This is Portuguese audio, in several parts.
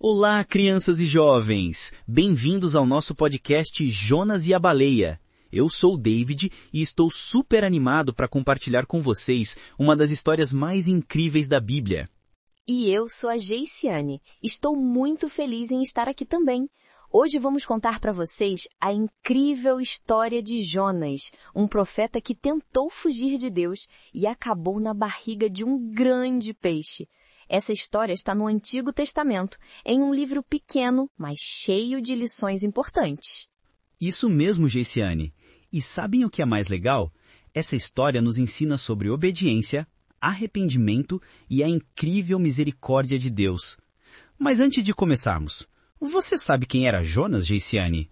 Olá, crianças e jovens! Bem-vindos ao nosso podcast Jonas e a Baleia. Eu sou o David e estou super animado para compartilhar com vocês uma das histórias mais incríveis da Bíblia. E eu sou a Geiciane. Estou muito feliz em estar aqui também. Hoje vamos contar para vocês a incrível história de Jonas, um profeta que tentou fugir de Deus e acabou na barriga de um grande peixe. Essa história está no Antigo Testamento, em um livro pequeno, mas cheio de lições importantes. Isso mesmo, Geiciane. E sabem o que é mais legal? Essa história nos ensina sobre obediência, arrependimento e a incrível misericórdia de Deus. Mas antes de começarmos, você sabe quem era Jonas, Geiciane?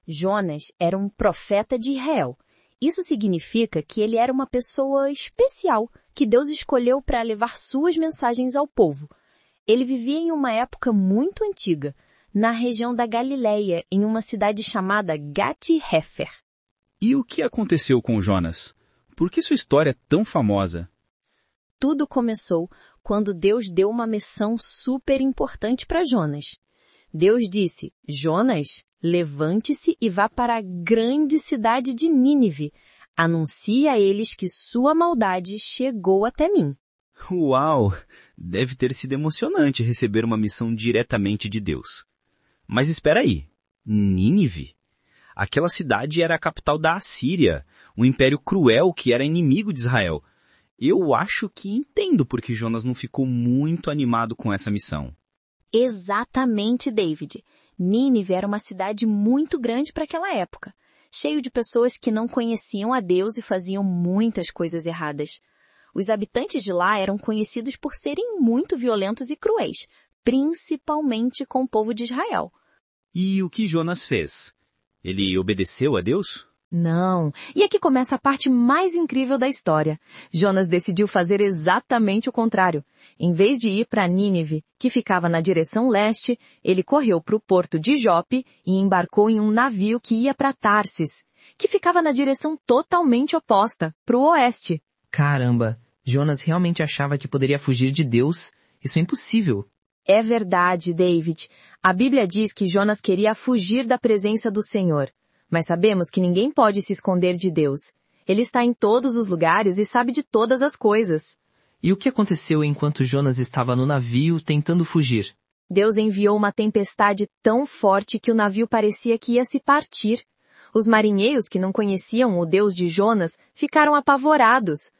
Jonas era um profeta de Israel. Isso significa que ele era uma pessoa especial, que Deus escolheu para levar suas mensagens ao povo. Ele vivia em uma época muito antiga, na região da Galileia, em uma cidade chamada Gat-Hefer. E o que aconteceu com Jonas? Por que sua história é tão famosa? Tudo começou quando Deus deu uma missão super importante para Jonas. Deus disse: Jonas, levante-se e vá para a grande cidade de Nínive. Anuncie a eles que sua maldade chegou até mim. Uau! Deve ter sido emocionante receber uma missão diretamente de Deus. Mas espera aí, Nínive? Aquela cidade era a capital da Assíria, um império cruel que era inimigo de Israel. Eu acho que entendo porque Jonas não ficou muito animado com essa missão. Exatamente, David. Nínive era uma cidade muito grande para aquela época, cheio de pessoas que não conheciam a Deus e faziam muitas coisas erradas. Os habitantes de lá eram conhecidos por serem muito violentos e cruéis, principalmente com o povo de Israel. E o que Jonas fez? Ele obedeceu a Deus? Não. E aqui começa a parte mais incrível da história. Jonas decidiu fazer exatamente o contrário. Em vez de ir para Nínive, que ficava na direção leste, ele correu para o porto de Jope e embarcou em um navio que ia para Tarsis, que ficava na direção totalmente oposta, para o oeste. Caramba, Jonas realmente achava que poderia fugir de Deus? Isso é impossível. É verdade, David. A Bíblia diz que Jonas queria fugir da presença do Senhor. Mas sabemos que ninguém pode se esconder de Deus. Ele está em todos os lugares e sabe de todas as coisas. E o que aconteceu enquanto Jonas estava no navio tentando fugir? Deus enviou uma tempestade tão forte que o navio parecia que ia se partir. Os marinheiros que não conheciam o Deus de Jonas ficaram apavorados.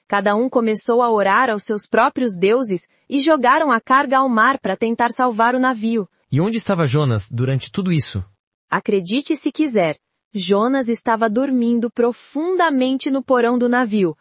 Cada um começou a orar aos seus próprios deuses e jogaram a carga ao mar para tentar salvar o navio. E onde estava Jonas durante tudo isso? Acredite se quiser, Jonas estava dormindo profundamente no porão do navio.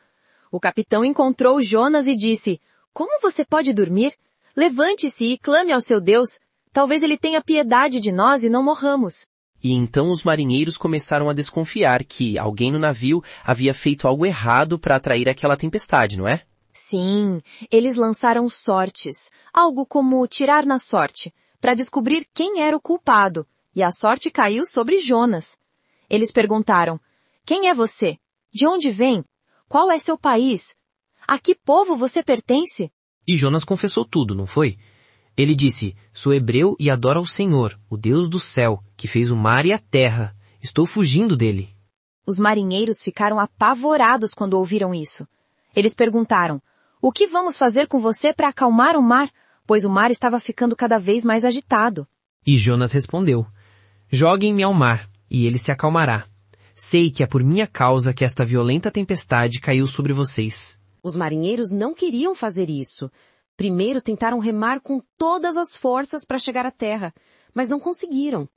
O capitão encontrou Jonas e disse: Como você pode dormir? Levante-se e clame ao seu Deus. Talvez ele tenha piedade de nós e não morramos. E então os marinheiros começaram a desconfiar que alguém no navio havia feito algo errado para atrair aquela tempestade, não é? Sim, eles lançaram sortes, algo como tirar na sorte, para descobrir quem era o culpado. E a sorte caiu sobre Jonas. Eles perguntaram: Quem é você? De onde vem? Qual é seu país? A que povo você pertence? E Jonas confessou tudo, não foi? Ele disse: Sou hebreu e adoro ao Senhor, o Deus do céu, que fez o mar e a terra. Estou fugindo dele. Os marinheiros ficaram apavorados quando ouviram isso. Eles perguntaram: O que vamos fazer com você para acalmar o mar? Pois o mar estava ficando cada vez mais agitado. E Jonas respondeu: Joguem-me ao mar, e ele se acalmará. Sei que é por minha causa que esta violenta tempestade caiu sobre vocês. Os marinheiros não queriam fazer isso. Primeiro tentaram remar com todas as forças para chegar à terra, mas não conseguiram.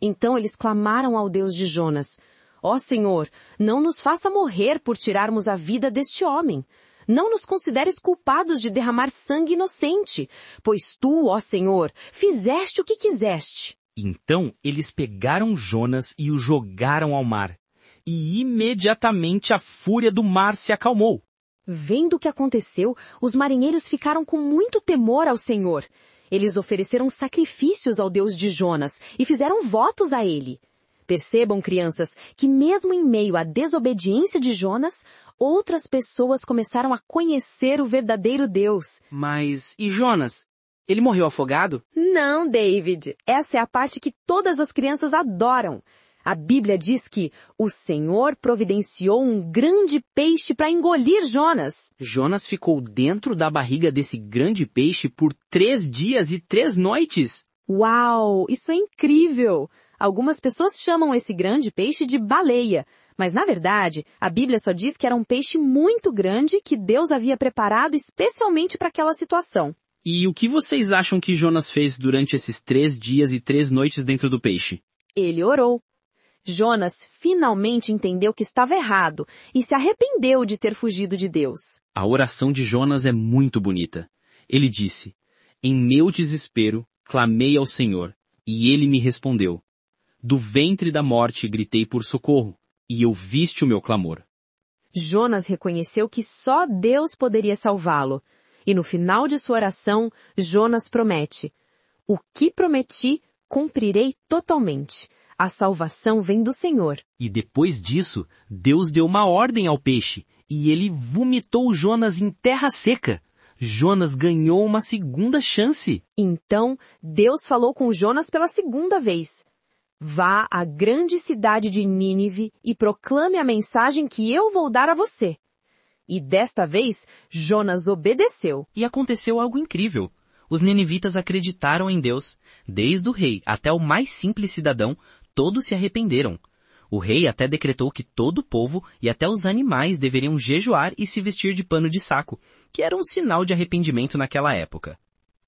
Então eles clamaram ao Deus de Jonas: Ó Senhor, não nos faça morrer por tirarmos a vida deste homem. Não nos consideres culpados de derramar sangue inocente, pois tu, ó Senhor, fizeste o que quiseste. Então eles pegaram Jonas e o jogaram ao mar. E imediatamente a fúria do mar se acalmou. Vendo o que aconteceu, os marinheiros ficaram com muito temor ao Senhor. Eles ofereceram sacrifícios ao Deus de Jonas e fizeram votos a ele. Percebam, crianças, que mesmo em meio à desobediência de Jonas, outras pessoas começaram a conhecer o verdadeiro Deus. Mas, e Jonas? Ele morreu afogado? Não, David. Essa é a parte que todas as crianças adoram. A Bíblia diz que o Senhor providenciou um grande peixe para engolir Jonas. Jonas ficou dentro da barriga desse grande peixe por 3 dias e 3 noites. Uau, isso é incrível! Algumas pessoas chamam esse grande peixe de baleia, mas na verdade, a Bíblia só diz que era um peixe muito grande que Deus havia preparado especialmente para aquela situação. E o que vocês acham que Jonas fez durante esses 3 dias e 3 noites dentro do peixe? Ele orou. Jonas finalmente entendeu que estava errado e se arrependeu de ter fugido de Deus. A oração de Jonas é muito bonita. Ele disse, em meu desespero, clamei ao Senhor, e ele me respondeu. Do ventre da morte gritei por socorro, e ouviste o meu clamor. Jonas reconheceu que só Deus poderia salvá-lo. E no final de sua oração, Jonas promete, o que prometi, cumprirei totalmente. A salvação vem do Senhor. E depois disso, Deus deu uma ordem ao peixe, e ele vomitou Jonas em terra seca. Jonas ganhou uma segunda chance. Então, Deus falou com Jonas pela segunda vez. Vá à grande cidade de Nínive e proclame a mensagem que eu vou dar a você. E desta vez, Jonas obedeceu. E aconteceu algo incrível. Os ninivitas acreditaram em Deus. Desde o rei até o mais simples cidadão, todos se arrependeram. O rei até decretou que todo o povo e até os animais deveriam jejuar e se vestir de pano de saco, que era um sinal de arrependimento naquela época.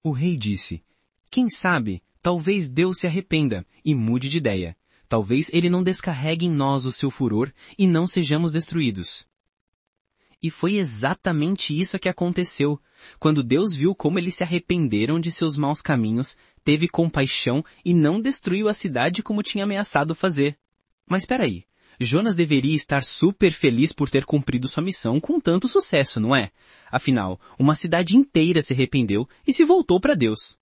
O rei disse, quem sabe, talvez Deus se arrependa e mude de ideia. Talvez ele não descarregue em nós o seu furor e não sejamos destruídos. E foi exatamente isso que aconteceu. Quando Deus viu como eles se arrependeram de seus maus caminhos, teve compaixão e não destruiu a cidade como tinha ameaçado fazer. Mas espera aí, Jonas deveria estar super feliz por ter cumprido sua missão com tanto sucesso, não é? Afinal, uma cidade inteira se arrependeu e se voltou para Deus.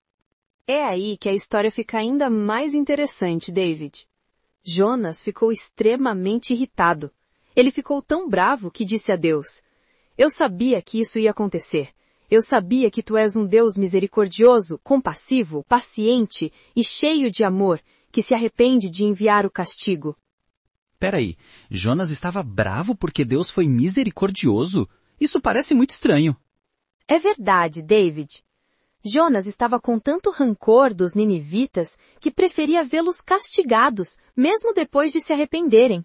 É aí que a história fica ainda mais interessante, David. Jonas ficou extremamente irritado. Ele ficou tão bravo que disse a Deus, eu sabia que isso ia acontecer. Eu sabia que tu és um Deus misericordioso, compassivo, paciente e cheio de amor, que se arrepende de enviar o castigo. Peraí, Jonas estava bravo porque Deus foi misericordioso? Isso parece muito estranho. É verdade, David. Jonas estava com tanto rancor dos ninivitas que preferia vê-los castigados, mesmo depois de se arrependerem.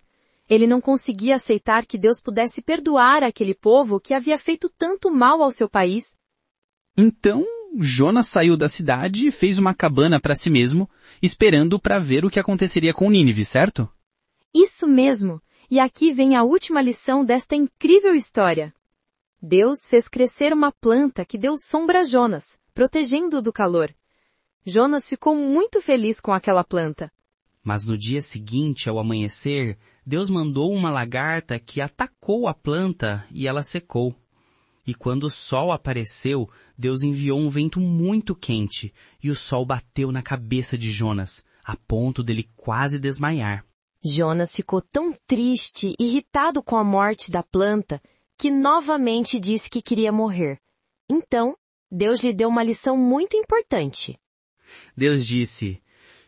Ele não conseguia aceitar que Deus pudesse perdoar aquele povo que havia feito tanto mal ao seu país. Então, Jonas saiu da cidade e fez uma cabana para si mesmo, esperando para ver o que aconteceria com Nínive, certo? Isso mesmo. E aqui vem a última lição desta incrível história. Deus fez crescer uma planta que deu sombra a Jonas, protegendo-o do calor. Jonas ficou muito feliz com aquela planta. Mas no dia seguinte, ao amanhecer, Deus mandou uma lagarta que atacou a planta e ela secou. E quando o sol apareceu, Deus enviou um vento muito quente e o sol bateu na cabeça de Jonas, a ponto dele quase desmaiar. Jonas ficou tão triste, irritado com a morte da planta, que novamente disse que queria morrer. Então, Deus lhe deu uma lição muito importante. Deus disse,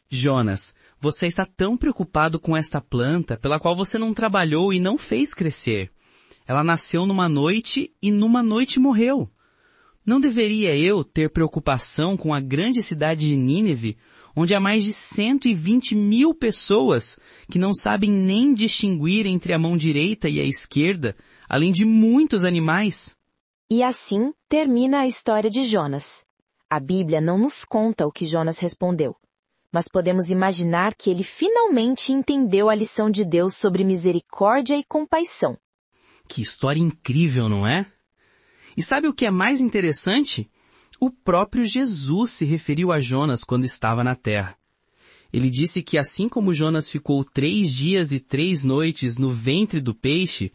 Jonas, você está tão preocupado com esta planta pela qual você não trabalhou e não fez crescer. Ela nasceu numa noite e numa noite morreu. Não deveria eu ter preocupação com a grande cidade de Nínive, onde há mais de 120 mil pessoas que não sabem nem distinguir entre a mão direita e a esquerda, além de muitos animais? E assim termina a história de Jonas. A Bíblia não nos conta o que Jonas respondeu, mas podemos imaginar que ele finalmente entendeu a lição de Deus sobre misericórdia e compaixão. Que história incrível, não é? E sabe o que é mais interessante? O próprio Jesus se referiu a Jonas quando estava na terra. Ele disse que assim como Jonas ficou 3 dias e 3 noites no ventre do peixe,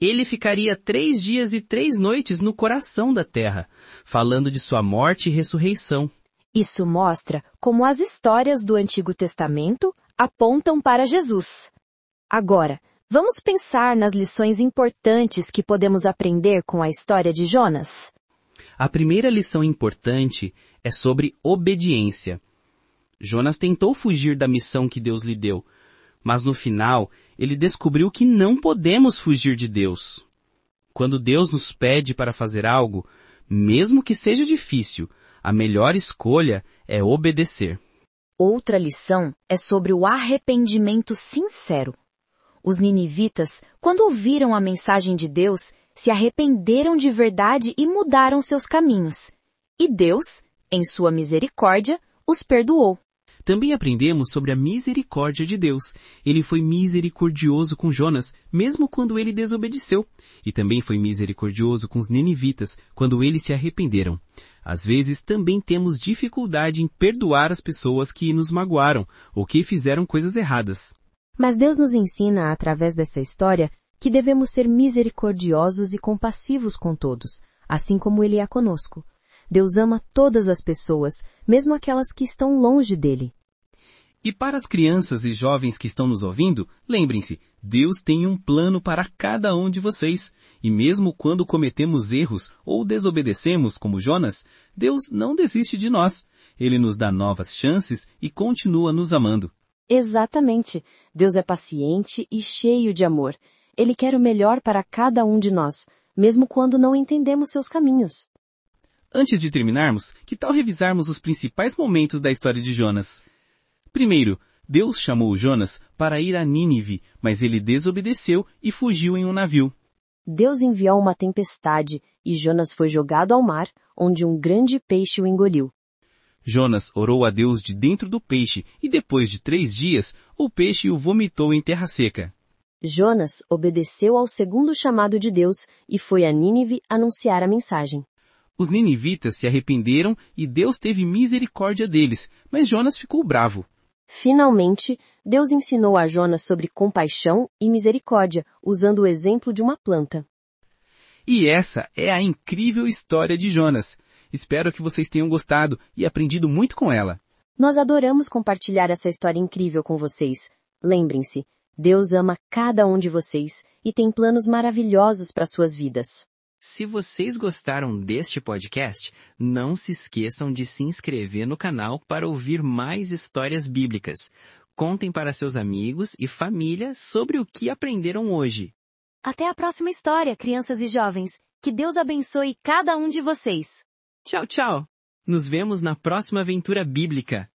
ele ficaria 3 dias e 3 noites no coração da terra, falando de sua morte e ressurreição. Isso mostra como as histórias do Antigo Testamento apontam para Jesus. Agora, vamos pensar nas lições importantes que podemos aprender com a história de Jonas? A primeira lição importante é sobre obediência. Jonas tentou fugir da missão que Deus lhe deu, mas no final ele descobriu que não podemos fugir de Deus. Quando Deus nos pede para fazer algo, mesmo que seja difícil, a melhor escolha é obedecer. Outra lição é sobre o arrependimento sincero. Os ninivitas, quando ouviram a mensagem de Deus, se arrependeram de verdade e mudaram seus caminhos. E Deus, em sua misericórdia, os perdoou. Também aprendemos sobre a misericórdia de Deus. Ele foi misericordioso com Jonas, mesmo quando ele desobedeceu. E também foi misericordioso com os ninivitas, quando eles se arrependeram. Às vezes, também temos dificuldade em perdoar as pessoas que nos magoaram ou que fizeram coisas erradas. Mas Deus nos ensina, através dessa história, que devemos ser misericordiosos e compassivos com todos, assim como Ele é conosco. Deus ama todas as pessoas, mesmo aquelas que estão longe dele. E para as crianças e jovens que estão nos ouvindo, lembrem-se, Deus tem um plano para cada um de vocês. E mesmo quando cometemos erros ou desobedecemos, como Jonas, Deus não desiste de nós. Ele nos dá novas chances e continua nos amando. Exatamente. Deus é paciente e cheio de amor. Ele quer o melhor para cada um de nós, mesmo quando não entendemos seus caminhos. Antes de terminarmos, que tal revisarmos os principais momentos da história de Jonas? Primeiro, Deus chamou Jonas para ir a Nínive, mas ele desobedeceu e fugiu em um navio. Deus enviou uma tempestade e Jonas foi jogado ao mar, onde um grande peixe o engoliu. Jonas orou a Deus de dentro do peixe e depois de 3 dias, o peixe o vomitou em terra seca. Jonas obedeceu ao segundo chamado de Deus e foi a Nínive anunciar a mensagem. Os ninivitas se arrependeram e Deus teve misericórdia deles, mas Jonas ficou bravo. Finalmente, Deus ensinou a Jonas sobre compaixão e misericórdia, usando o exemplo de uma planta. E essa é a incrível história de Jonas. Espero que vocês tenham gostado e aprendido muito com ela. Nós adoramos compartilhar essa história incrível com vocês. Lembrem-se, Deus ama cada um de vocês e tem planos maravilhosos para suas vidas. Se vocês gostaram deste podcast, não se esqueçam de se inscrever no canal para ouvir mais histórias bíblicas. Contem para seus amigos e família sobre o que aprenderam hoje. Até a próxima história, crianças e jovens. Que Deus abençoe cada um de vocês. Tchau, tchau! Nos vemos na próxima aventura bíblica.